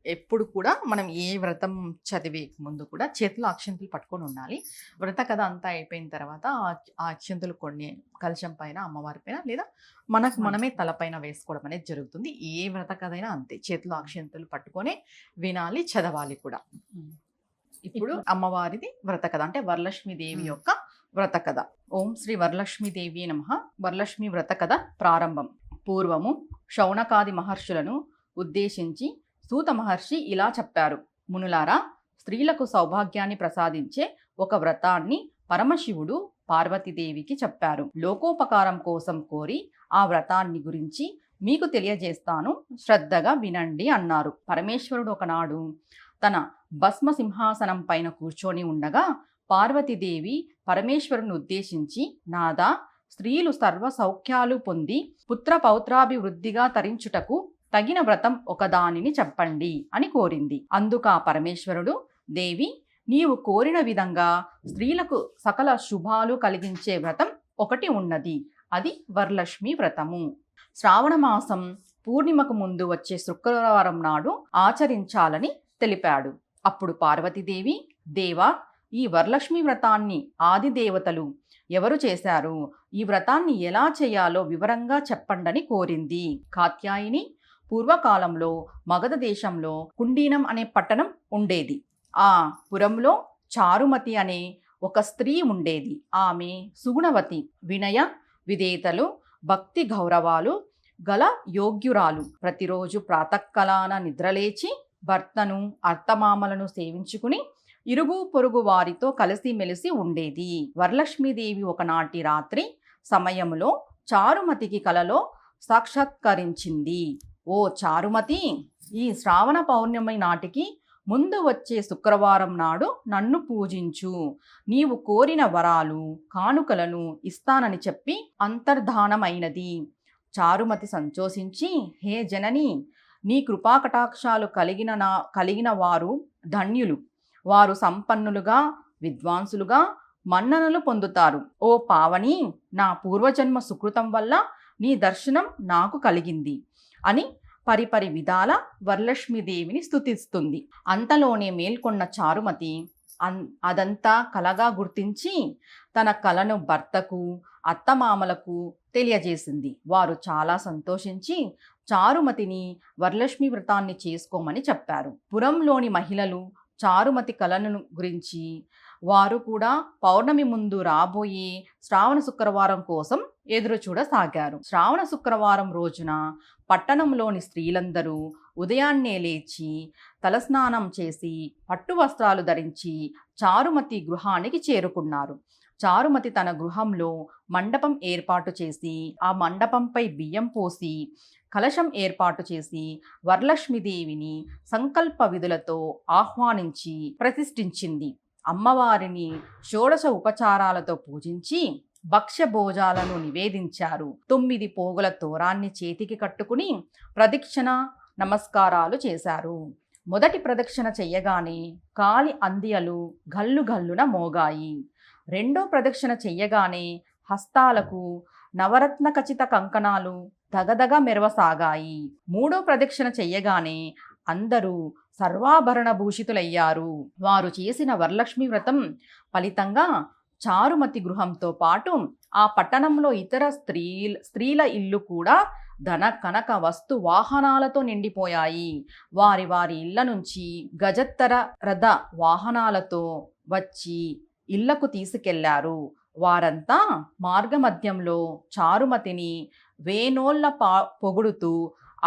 ఎప్పుడు కూడా మనం ఏ వ్రతం చదివే ముందు కూడా చేతిలో అక్షంతులు పట్టుకొని ఉండాలి. వ్రత కథ అంతా అయిపోయిన తర్వాత ఆ అక్షంతులు కొన్ని కలశం పైన, అమ్మవారి పైన, లేదా మనమే తలపైన వేసుకోవడం అనేది జరుగుతుంది. ఏ వ్రత కథ అయినా అంతే, చేతిలో అక్షంతులు పట్టుకొని వినాలి, చదవాలి కూడా. ఇప్పుడు అమ్మవారిది వ్రత కథ అంటే వరలక్ష్మీదేవి యొక్క వ్రత కథ. ఓం శ్రీ వరలక్ష్మీదేవి నమః. వరలక్ష్మి వ్రత కథ ప్రారంభం. పూర్వము శౌనకాది మహర్షులను ఉద్దేశించి సూత మహర్షి ఇలా చెప్పారు. మునులారా, స్త్రీలకు సౌభాగ్యాన్ని ప్రసాదించే ఒక వ్రతాన్ని పరమశివుడు పార్వతీదేవికి చెప్పారు. లోకోపకారం కోసం కోరి ఆ వ్రతాన్ని గురించి మీకు తెలియజేస్తాను, శ్రద్ధగా వినండి అన్నారు. పరమేశ్వరుడు ఒకనాడు తన భస్మ సింహాసనం పైన కూర్చొని ఉండగా పార్వతీదేవి పరమేశ్వరుని ఉద్దేశించి, నాదా, స్త్రీలు సర్వ సౌఖ్యాలు పొంది పుత్ర పౌత్రాభివృద్ధిగా తరించుటకు తగిన వ్రతం ఒకదానిని చెప్పండి అని కోరింది. అందుకు ఆ పరమేశ్వరుడు, దేవి, నీవు కోరిన విధంగా స్త్రీలకు సకల శుభాలు కలిగించే వ్రతం ఒకటి ఉన్నది. అది వరలక్ష్మి వ్రతము. శ్రావణ మాసం పూర్ణిమకు ముందు వచ్చే శుక్రవారం నాడు ఆచరించాలని తెలిపాడు. అప్పుడు పార్వతీదేవి, దేవా, ఈ వరలక్ష్మి వ్రతాన్ని ఆది దేవతలు ఎవరు చేశారు? ఈ వ్రతాన్ని ఎలా చేయాలో వివరంగా చెప్పండని కోరింది. కాత్యాయిని, పూర్వకాలంలో మగధ దేశంలో కుండీనం అనే పట్టణం ఉండేది. ఆ పురంలో చారుమతి అనే ఒక స్త్రీ ఉండేది. ఆమె సుగుణవతి, వినయ విధేయతలు, భక్తి గౌరవాలు గల యోగ్యురాలు. ప్రతిరోజు ప్రాతకాలాన నిద్రలేచి భర్తను, అత్తమామలను సేవించుకుని ఇరుగు పొరుగు వారితో కలిసిమెలిసి ఉండేది. వరలక్ష్మీదేవి ఒకనాటి రాత్రి సమయంలో చారుమతికి కలలో సాక్షాత్కరించింది. ఓ చారుమతి, ఈ శ్రావణ పౌర్ణమి నాటికి ముందు వచ్చే శుక్రవారం నాడు నన్ను పూజించు. నీవు కోరిన వరాలు, కానుకలను ఇస్తానని చెప్పి అంతర్ధానమైనది. చారుమతి సంతోషించి, హే జనని, నీ కృపాకటాక్షాలు కలిగిన వారు ధన్యులు. వారు సంపన్నులుగా, విద్వాంసులుగా మన్ననలు పొందుతారు. ఓ పావని, నా పూర్వజన్మ సుకృతం వల్ల నీ దర్శనం నాకు కలిగింది అని పరిపరి విధాల వరలక్ష్మీదేవిని స్తుతిస్తుంది. అంతలోనే మేల్కొన్న చారుమతి అదంతా కలగా గుర్తించి తన కలను భర్తకు, అత్తమామలకు తెలియజేసింది. వారు చాలా సంతోషించి చారుమతిని వరలక్ష్మి వ్రతాన్ని చేసుకోమని చెప్పారు. పురంలోని మహిళలు చారుమతి కలను గురించి వారు కూడా పౌర్ణమి ముందు రాబోయే శ్రావణ శుక్రవారం కోసం ఎదురు చూడసాగారు. శ్రావణ శుక్రవారం రోజున పట్టణంలోని స్త్రీలందరూ ఉదయాన్నే లేచి తలస్నానం చేసి పట్టు వస్త్రాలు ధరించి చారుమతి గృహానికి చేరుకున్నారు. చారుమతి తన గృహంలో మండపం ఏర్పాటు చేసి ఆ మండపంపై బియ్యం పోసి కలశం ఏర్పాటు చేసి వరలక్ష్మీదేవిని సంకల్ప విధులతో ఆహ్వానించి ప్రతిష్ఠించింది. అమ్మవారిని షోడశ ఉపచారాలతో పూజించి భక్ష్య భోజాలను నివేదించారు. 9 పోగుల తోరాన్ని చేతికి కట్టుకుని ప్రదక్షిణ నమస్కారాలు చేశారు. మొదటి ప్రదక్షిణ చెయ్యగానే కాలి అందియలు గల్లు గల్లున మోగాయి. రెండో ప్రదక్షిణ చెయ్యగానే హస్తాలకు నవరత్న ఖచిత కంకణాలు దగదగ మెరవసాగాయి. మూడో ప్రదక్షిణ చెయ్యగానే అందరూ సర్వాభరణ భూషితులయ్యారు. వారు చేసిన వరలక్ష్మి వ్రతం ఫలితంగా చారుమతి గృహంతో పాటు ఆ పట్టణంలో ఇతర స్త్రీల ఇల్లు కూడా ధన కనక వస్తు వాహనాలతో నిండిపోయాయి. వారి వారి ఇళ్ల నుంచి గజత్తర రథ వాహనాలతో వచ్చి ఇళ్లకు తీసుకెళ్లారు. వారంతా మార్గమధ్యంలో చారుమతిని వేనోళ్ల పొగుడుతూ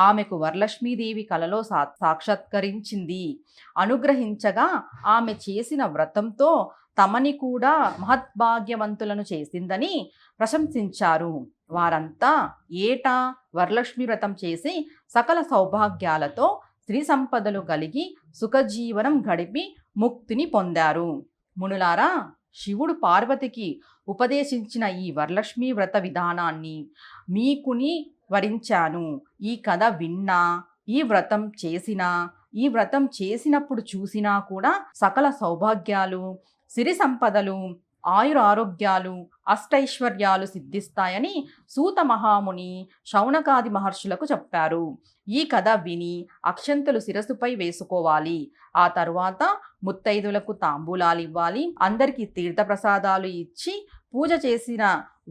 ఆమెకు వరలక్ష్మీదేవి కలలో సాక్షాత్కరించింది. అనుగ్రహించగా ఆమె చేసిన వ్రతంతో తమని కూడా మహద్భాగ్యవంతులను చేసిందని ప్రశంసించారు. వారంతా ఏటా వరలక్ష్మి వ్రతం చేసి సకల సౌభాగ్యాలతో స్త్రీ సంపదలు కలిగి సుఖజీవనం గడిపి ముక్తిని పొందారు. మునులారా, శివుడు పార్వతికి ఉపదేశించిన ఈ వరలక్ష్మి వ్రత విధానాన్ని మీకుని వరించాను. ఈ కథ విన్నా, ఈ వ్రతం చేసినా, ఈ వ్రతం చేసినప్పుడు చూసినా కూడా సకల సౌభాగ్యాలు, సిరి సంపదలు, ఆయురారోగ్యాలు, అష్టైశ్వర్యాలు సిద్ధిస్తాయని సూత మహాముని శౌనకాది మహర్షులకు చెప్పారు. ఈ కథ విని అక్షంతలు శిరస్సుపై వేసుకోవాలి. ఆ తరువాత ముత్తైదులకు తాంబూలాలు ఇవ్వాలి. అందరికీ తీర్థప్రసాదాలు ఇచ్చి పూజ చేసిన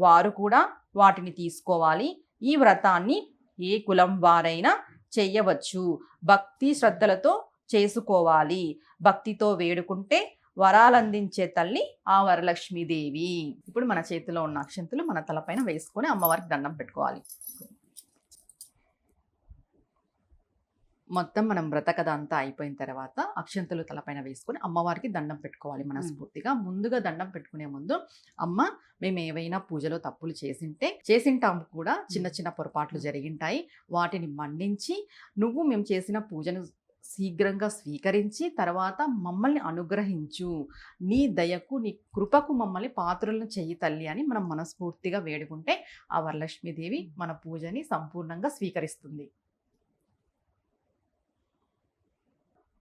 వారు కూడా వాటిని తీసుకోవాలి. ఈ వ్రతాన్ని ఏ కులం వారైనా చెయ్యవచ్చు. భక్తి శ్రద్ధలతో చేసుకోవాలి. భక్తితో వేడుకుంటే వరాలందించే తల్లి ఆ వరలక్ష్మీదేవి. ఇప్పుడు మన చేతిలో ఉన్న అక్షంతులు మన తలపైన వేసుకొని అమ్మవారికి దండం పెట్టుకోవాలి. మొత్తం మనం వ్రత కథ అంతా అయిపోయిన తర్వాత అక్షంతులు తలపైన వేసుకొని అమ్మవారికి దండం పెట్టుకోవాలి మనస్ఫూర్తిగా. ముందుగా దండం పెట్టుకునే ముందు, అమ్మ, మేము ఏవైనా పూజలో తప్పులు చేసింటాము కూడా, చిన్న చిన్న పొరపాట్లు జరిగింటాయి, వాటిని మన్నించి నువ్వు మేము చేసిన పూజను శీఘ్రంగా స్వీకరించి తర్వాత మమ్మల్ని అనుగ్రహించు. నీ దయకు, నీ కృపకు మమ్మల్ని పాత్రలను చెయ్యి తల్లి అని మనం మనస్ఫూర్తిగా వేడుకుంటే ఆ వరలక్ష్మీదేవి మన పూజని సంపూర్ణంగా స్వీకరిస్తుంది.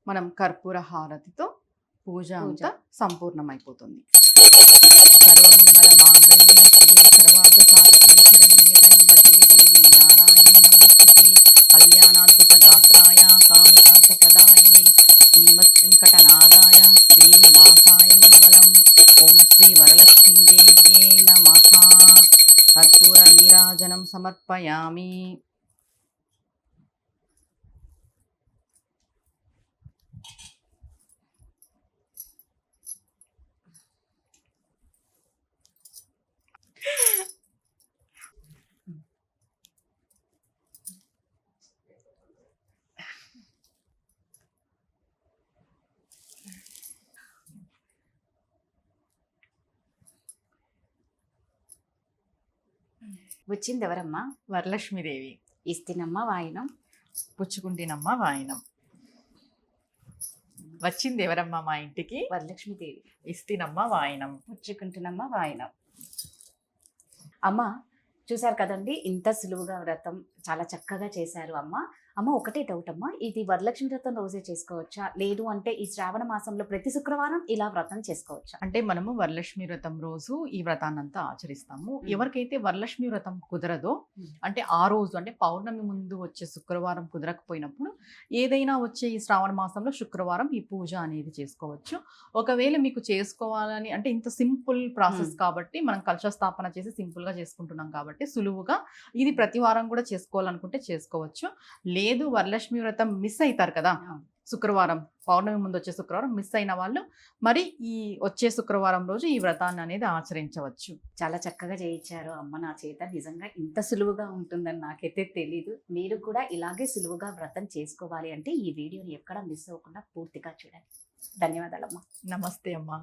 మనం కర్పూర హారతితో పూజ అంతా సంపూర్ణమైపోతుంది. సర్వమంగళ మాంగళ్యే శివే సర్వార్థ సాధికే శరణ్యే త్ర్యంబకే దేవి నారాయణి నమోస్తుతే కళ్యాణాద్భుత గాత్రాయ కామితార్థ ప్రదాయిని శ్రీమత్ వెంకటనాథాయ శ్రీనివాసాయ మంగళం. ఓం శ్రీ వరలక్ష్మీదేవ్యే నమః. కర్పూర నీరాజనం సమర్పయామి. వచ్చింది ఎవరమ్మా? వరలక్ష్మీదేవి. ఇస్తినమ్మా వాయినం, పుచ్చుకుంటేనమ్మా వాయినం. వచ్చింది ఎవరమ్మా మా ఇంటికి? వరలక్ష్మీదేవి. ఇస్తినమ్మా వాయినం, పుచ్చుకుంటున్నమ్మా వాయినం. అమ్మ, చూసారు కదండి, ఇంత సులువుగా వ్రతం చాలా చక్కగా చేశారు అమ్మ. అమ్మ, ఒకటే డౌట్ అమ్మా, ఇది వరలక్ష్మి వ్రతం రోజే చేసుకోవచ్చా, లేదు అంటే ఈ శ్రావణ మాసంలో ప్రతి శుక్రవారం ఇలా వ్రతం చేసుకోవచ్చా? అంటే మనము వరలక్ష్మి వ్రతం రోజు ఈ వ్రతాన్నంతా ఆచరిస్తాము. ఎవరికైతే వరలక్ష్మి వ్రతం కుదరదో, అంటే ఆ రోజు అంటే పౌర్ణమి ముందు వచ్చే శుక్రవారం కుదరకపోయినప్పుడు ఏదైనా వచ్చే ఈ శ్రావణ మాసంలో శుక్రవారం ఈ పూజ అనేది చేసుకోవచ్చు. ఒకవేళ మీకు చేసుకోవాలని అంటే ఇంత సింపుల్ ప్రాసెస్ కాబట్టి మనం కలశ స్థాపన చేసి సింపుల్గా చేసుకుంటున్నాం కాబట్టి సులువుగా ఇది ప్రతి వారం కూడా చేసుకోవాలనుకుంటే చేసుకోవచ్చు. లేదు వరలక్ష్మి వ్రతం మిస్ అవుతారు కదా, శుక్రవారం పౌర్ణమి ముందు వచ్చే శుక్రవారం మిస్ అయిన వాళ్ళు మరి ఈ వచ్చే శుక్రవారం రోజు ఈ వ్రతాన్ని అనేది ఆచరించవచ్చు. చాలా చక్కగా చేయించారు అమ్మ నా చేత. నిజంగా ఇంత సులువుగా ఉంటుందని నాకైతే తెలీదు. మీరు కూడా ఇలాగే సులువుగా వ్రతం చేసుకోవాలి అంటే ఈ వీడియోని ఎక్కడ మిస్ అవ్వకుండా పూర్తిగా చూడండి. ధన్యవాదాలమ్మా. నమస్తే అమ్మా.